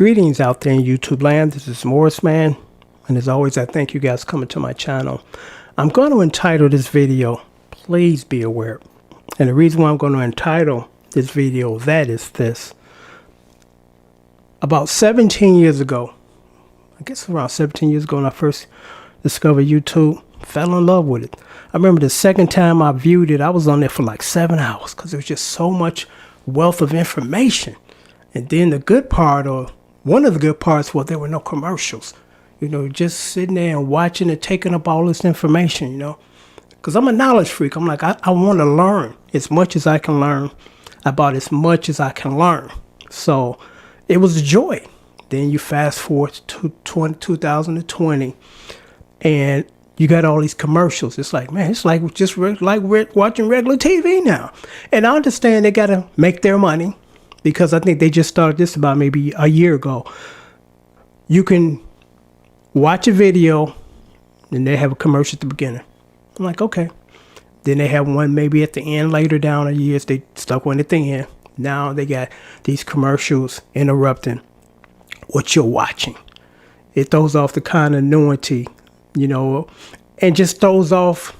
Greetings out there in YouTube land. This is Morris Man, and as always, I thank you guys for coming to my channel. I'm going to entitle this video, Please Be Aware. And the reason why I'm going to entitle this video that is this. About 17 years ago, I guess around 17 years ago when I first discovered YouTube, fell in love with it. I remember the second time I viewed it, I was on there for like 7 hours because there was just so much wealth of information. And then the good part, or one of the good parts, was there were no commercials. You know, just sitting there and watching and taking up all this information, you know. Because I'm a knowledge freak. I'm like, I want to learn as much as I can learn about as much as I can learn. So it was a joy. Then you fast forward to 2020 and you got all these commercials. It's like, man, it's like just like we're watching regular TV now. And I understand they got to make their money, because I think they just started this about maybe a year ago. You can watch a video and they have a commercial at the beginning. I'm like, okay. Then they have one maybe at the end later down the years. They stuck one at the end. Now they got these commercials interrupting what you're watching. It throws off the continuity, you know, and just throws off.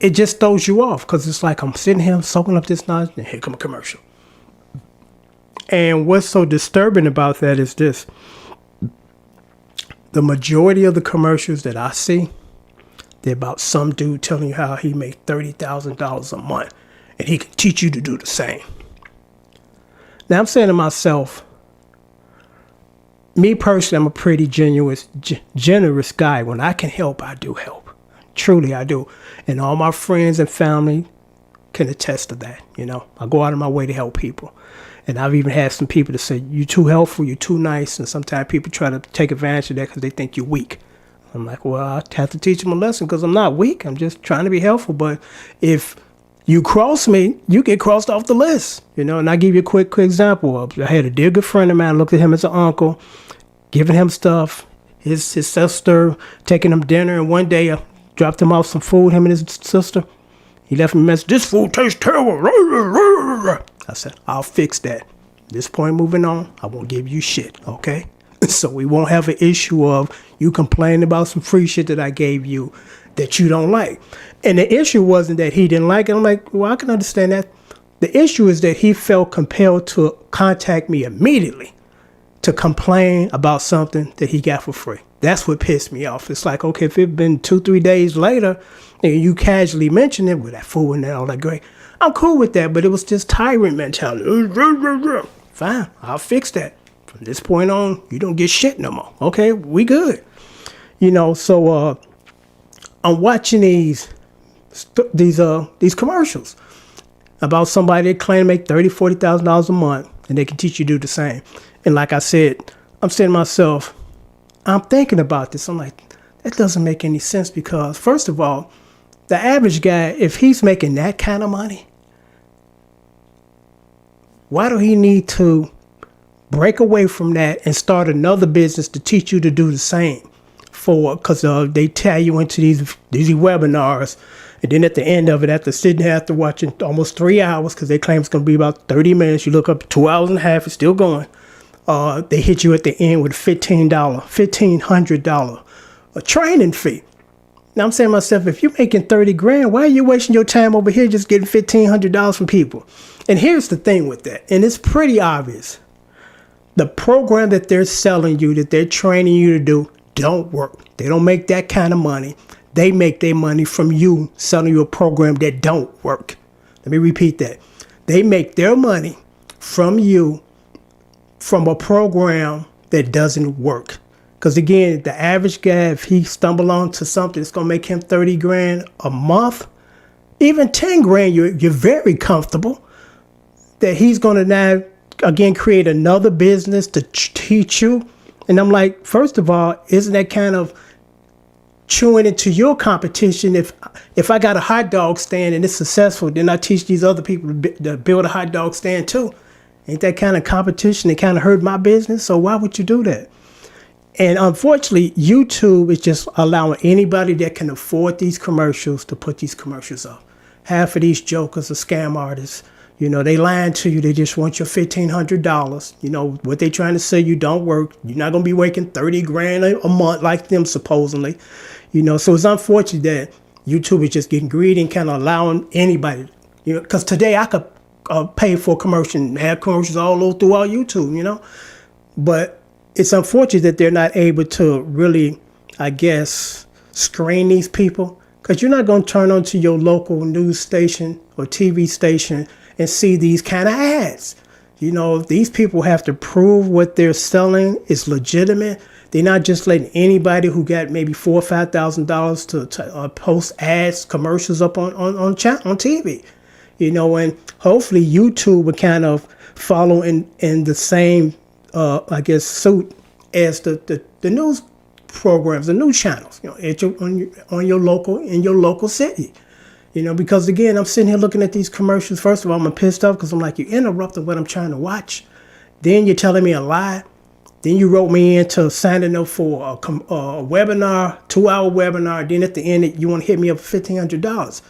It just throws you off because it's like I'm sitting here soaking up this knowledge and here come a commercial. And what's so disturbing about that is this. The majority of the commercials that I see, they're about some dude telling you how he made $30,000 a month and he can teach you to do the same. Now I'm saying to myself, me personally, I'm a pretty generous guy. When I can help, I do help. Truly, I do. And all my friends and family can attest to that. You know, I go out of my way to help people. And I've even had some people to say, you're too helpful, you're too nice. And sometimes people try to take advantage of that because they think you're weak. I'm like, well, I have to teach them a lesson because I'm not weak. I'm just trying to be helpful. But if you cross me, you get crossed off the list. You know, and I give you a quick example of, I had a dear good friend of mine, looked at him as an uncle, giving him stuff, his sister taking him dinner. And one day I dropped him off some food, him and his sister. He left me a message, this food tastes terrible. I said, I'll fix that. At this point moving on, I won't give you shit, okay? So we won't have an issue of you complaining about some free shit that I gave you that you don't like. And the issue wasn't that he didn't like it. I'm like, well, I can understand that. The issue is that he felt compelled to contact me immediately to complain about something that he got for free. That's what pissed me off. It's like, okay, if it'd been 2-3 days later and you casually mentioned it with that food and all that great, I'm cool with that, but it was just tyrant mentality. Fine, I'll fix that. From this point on, you don't get shit no more. Okay, we good. You know, so I'm watching these commercials about somebody that claim to make $30,000, $40,000 a month, and they can teach you to do the same. And like I said, I'm saying to myself, I'm thinking about this. I'm like, that doesn't make any sense because, first of all, the average guy, if he's making that kind of money, why do he need to break away from that and start another business to teach you to do the same? Because they tell you into these webinars, and then at the end of it, after sitting here after watching almost 3 hours, because they claim it's going to be about 30 minutes, you look up 2 hours and a half, it's still going. They hit you at the end with a $1,500 a training fee. Now I'm saying to myself, if you're making 30 grand, why are you wasting your time over here just getting $1,500 from people? And here's the thing with that, and it's pretty obvious. The program that they're selling you, that they're training you to do, don't work. They don't make that kind of money. They make their money from you selling you a program that don't work. Let me repeat that. They make their money from you from a program that doesn't work. Because again, the average guy, if he stumble onto something that's going to make him 30 grand a month, even 10 grand, you're very comfortable that he's going to now, again, create another business to teach you. And I'm like, first of all, isn't that kind of chewing into your competition? If I got a hot dog stand and it's successful, then I teach these other people to build a hot dog stand too. Ain't that kind of competition that kind of hurt my business? So why would you do that? And unfortunately, YouTube is just allowing anybody that can afford these commercials to put these commercials up. Half of these jokers are scam artists. You know, they lying to you. They just want your $1,500. You know, what they trying to say you don't work. You're not going to be making 30 grand a month like them, supposedly. You know, so it's unfortunate that YouTube is just getting greedy and kind of allowing anybody, you know, because today I could pay for a commercial and have commercials all throughout YouTube, you know. But it's unfortunate that they're not able to really, I guess, screen these people, because you're not going to turn onto your local news station or TV station and see these kind of ads. You know, these people have to prove what they're selling is legitimate. They're not just letting anybody who got maybe $4,000 or $5,000 to post ads, commercials up on TV. You know, and hopefully YouTube would kind of follow in the same, I guess, suit as the news programs, the news channels. You know, on your local, in your local city. You know, because again, I'm sitting here looking at these commercials. First of all, I'm pissed off because I'm like, you're interrupting what I'm trying to watch. Then you're telling me a lie. Then you wrote me into signing up for a webinar, 2-hour webinar. Then at the end, you want to hit me up for $1,500.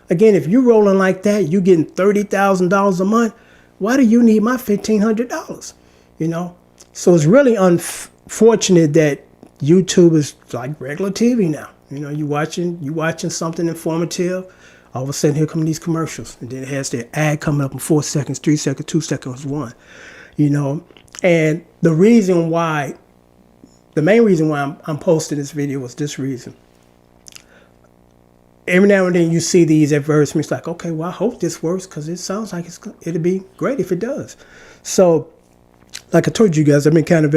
Again, if you're rolling like that, you're getting $30,000 a month. Why do you need my $1,500? You know, so it's really unfortunate that YouTube is like regular TV now. You know, you watching something informative. All of a sudden, here come these commercials, and then it has the ad coming up in 4 seconds, 3 seconds, 2 seconds, 1. You know, and the main reason why I'm posting this video was this reason. Every now and then you see these advertisements like, okay, well, I hope this works because it sounds like it'll be great if it does. So, like I told you guys, I've been kind of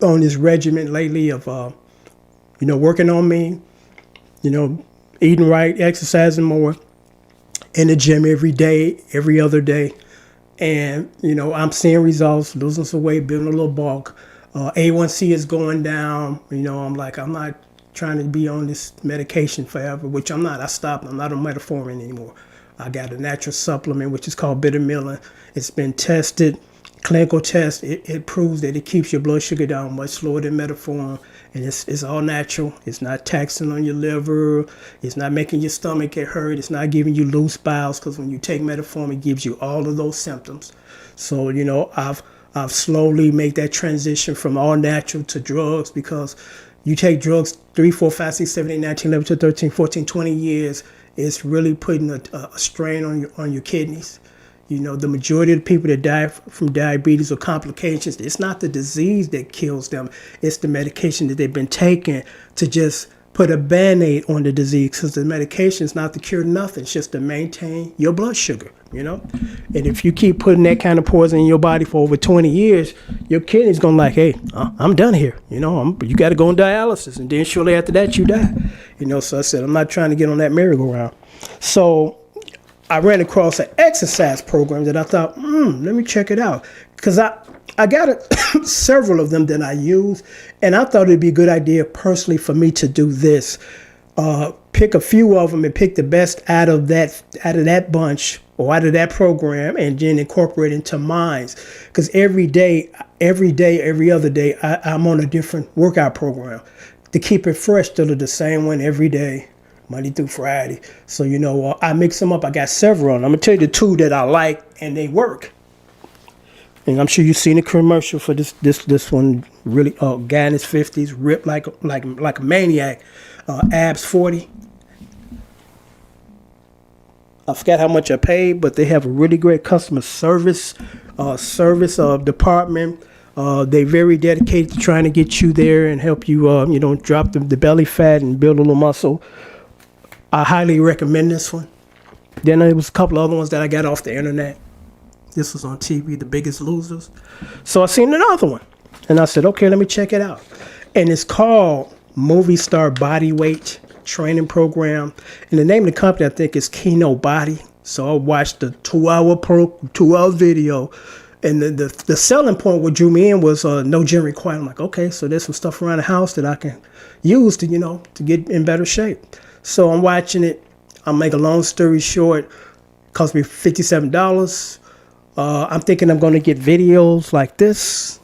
on this regimen lately of, you know, working on me, you know, eating right, exercising more, in the gym every day, every other day. And, you know, I'm seeing results, losing some weight, building a little bulk. A1C is going down. You know, I'm not trying to be on this medication forever, which I'm not. I stopped. I'm not on metformin anymore. I got a natural supplement, which is called Bitamilin. It's been tested, clinical test. It proves that it keeps your blood sugar down much slower than metformin. And it's all natural. It's not taxing on your liver. It's not making your stomach get hurt. It's not giving you loose bowels, because when you take metformin, it gives you all of those symptoms. So, you know, I've slowly made that transition from all natural to drugs, because you take drugs 3, 4, 5, 6, 7, 8, 9, 10, 11, 12, 13, 14, 20 years, it's really putting a strain on your kidneys. You know, the majority of the people that die from diabetes or complications, it's not the disease that kills them. It's the medication that they've been taking to just put a Band-Aid on the disease, because the medication is not to cure nothing. It's just to maintain your blood sugar, you know. And if you keep putting that kind of poison in your body for over 20 years, your kidney's going to like, hey, I'm done here. You know, you got to go on dialysis. And then shortly after that, you die. You know, so I said, I'm not trying to get on that merry-go-round. So I ran across an exercise program that I thought, let me check it out. Because I got several of them that I use, and I thought it'd be a good idea personally for me to do this. Pick a few of them and pick the best out of that bunch or out of that program, and then incorporate into mine. Because every day, every other day, I'm on a different workout program to keep it fresh. Still the same one every day, Monday through Friday. So, you know, I mix them up. I got several. I'm going to tell you the 2 that I like and they work. And I'm sure you've seen a commercial for this one. Really, guy in his 50s, ripped like a maniac. Abs 40. I forgot how much I paid, but they have a really great customer service department. They're very dedicated to trying to get you there and help you, drop the belly fat and build a little muscle. I highly recommend this one. Then there was a couple other ones that I got off the internet. This was on TV, The Biggest Losers. So I seen another one, and I said, okay, let me check it out. And it's called Movie Star Bodyweight Training Program. And the name of the company, I think, is Kino Body. So I watched the 2-hour video. And the selling point what drew me in was no gym required. I'm like, okay, so there's some stuff around the house that I can use to, to get in better shape. So I'm watching it. I'll make a long story short. It cost me $57. I'm thinking I'm going to get videos like this,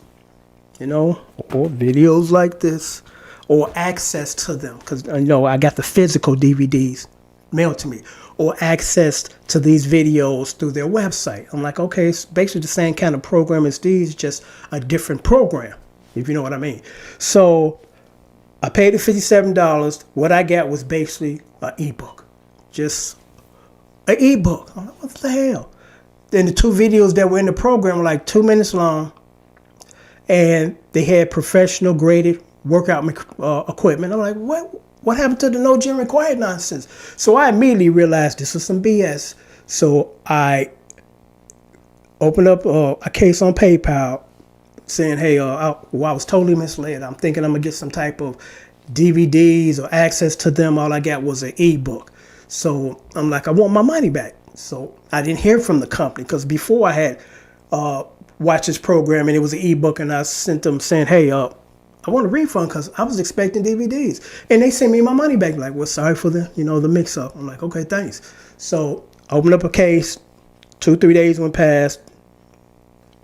or videos like this, or access to them. Because, I got the physical DVDs mailed to me. or access to these videos through their website. I'm like, okay, it's basically the same kind of program as these, just a different program, if you know what I mean. So I paid the $57. What I got was basically an ebook, just an ebook. I'm like, what the hell? Then the 2 videos that were in the program were like 2 minutes long, and they had professional graded workout equipment. I'm like, what happened to the no gym required nonsense? So I immediately realized this was some BS. So I opened up a case on PayPal saying, hey, I was totally misled. I'm thinking I'm going to get some type of DVDs or access to them. All I got was an ebook. So I'm like, I want my money back. So I didn't hear from the company, because before I had watched this program and it was an ebook, and I sent them saying, hey, I want a refund because I was expecting DVDs. And they sent me my money back. Like, well, sorry for the mix up. I'm like, okay, thanks. So I opened up a case. 2-3 days went past.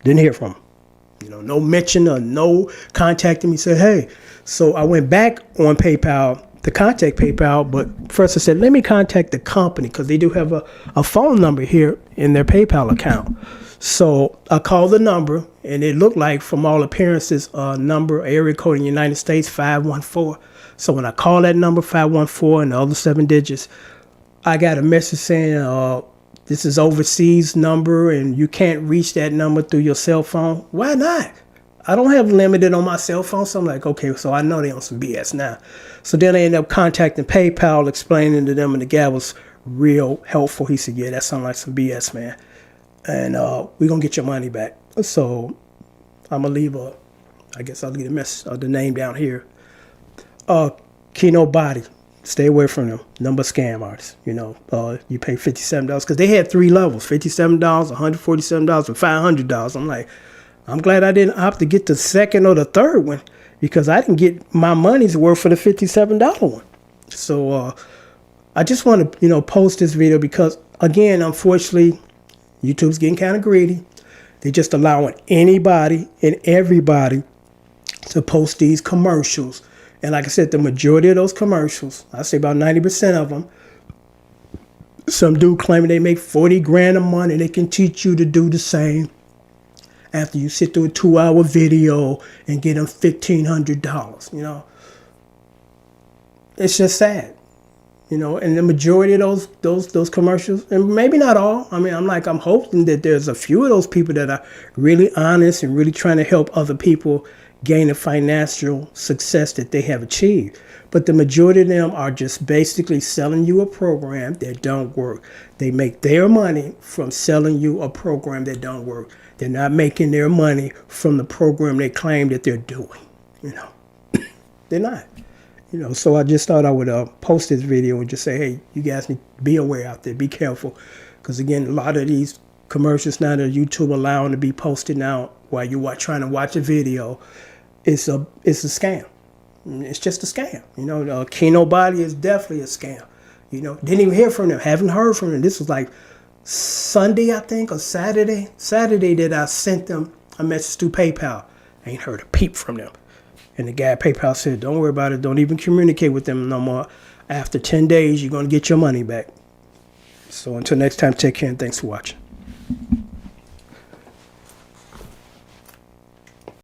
Didn't hear from them. No mention or no contacting me. Said, hey. So I went back on PayPal to contact PayPal. But first I said, let me contact the company, because they do have a phone number here in their PayPal account. So I called the number, and it looked like, from all appearances, a number, area code in the United States, 514. So when I called that number, 514, and the other 7 digits, I got a message saying, this is overseas number, and you can't reach that number through your cell phone. Why not? I don't have limited on my cell phone. So I'm like, okay, so I know they on some BS now. So then I ended up contacting PayPal, explaining to them, and the guy was real helpful. He said, yeah, that sounds like some BS, man. And we're going to get your money back. So I'm going to leave I'll leave the name down here. Kino Body. Stay away from them. Number scam artists. You pay $57, because they had 3 levels, $57, $147, and $500. I'm like, I'm glad I didn't opt to get the second or the third one, because I didn't get my money's worth for the $57 one. So I just want to, post this video because, again, unfortunately, YouTube's getting kind of greedy. They're just allowing anybody and everybody to post these commercials. And like I said, the majority of those commercials, I say about 90% of them, some dude claiming they make 40 grand a month and they can teach you to do the same after you sit through a 2-hour video and get them $1,500. It's just sad. And the majority of those commercials, and maybe not all. I mean, I'm hoping that there's a few of those people that are really honest and really trying to help other people gain the financial success that they have achieved. But the majority of them are just basically selling you a program that don't work. They make their money from selling you a program that don't work. They're not making their money from the program they claim that they're doing. They're not. So I just thought I would post this video and just say, hey, you guys need to be aware out there, be careful. Because again, a lot of these commercials now that YouTube allowing to be posted now while you're trying to watch a video, it's a scam. It's just a scam. Kino Body is definitely a scam. Didn't even hear from them, haven't heard from them. This was like Sunday, I think, or Saturday that I sent them a message through PayPal. I ain't heard a peep from them. And the guy at PayPal said, don't worry about it. Don't even communicate with them no more. After 10 days, you're going to get your money back. So until next time, take care and thanks for watching.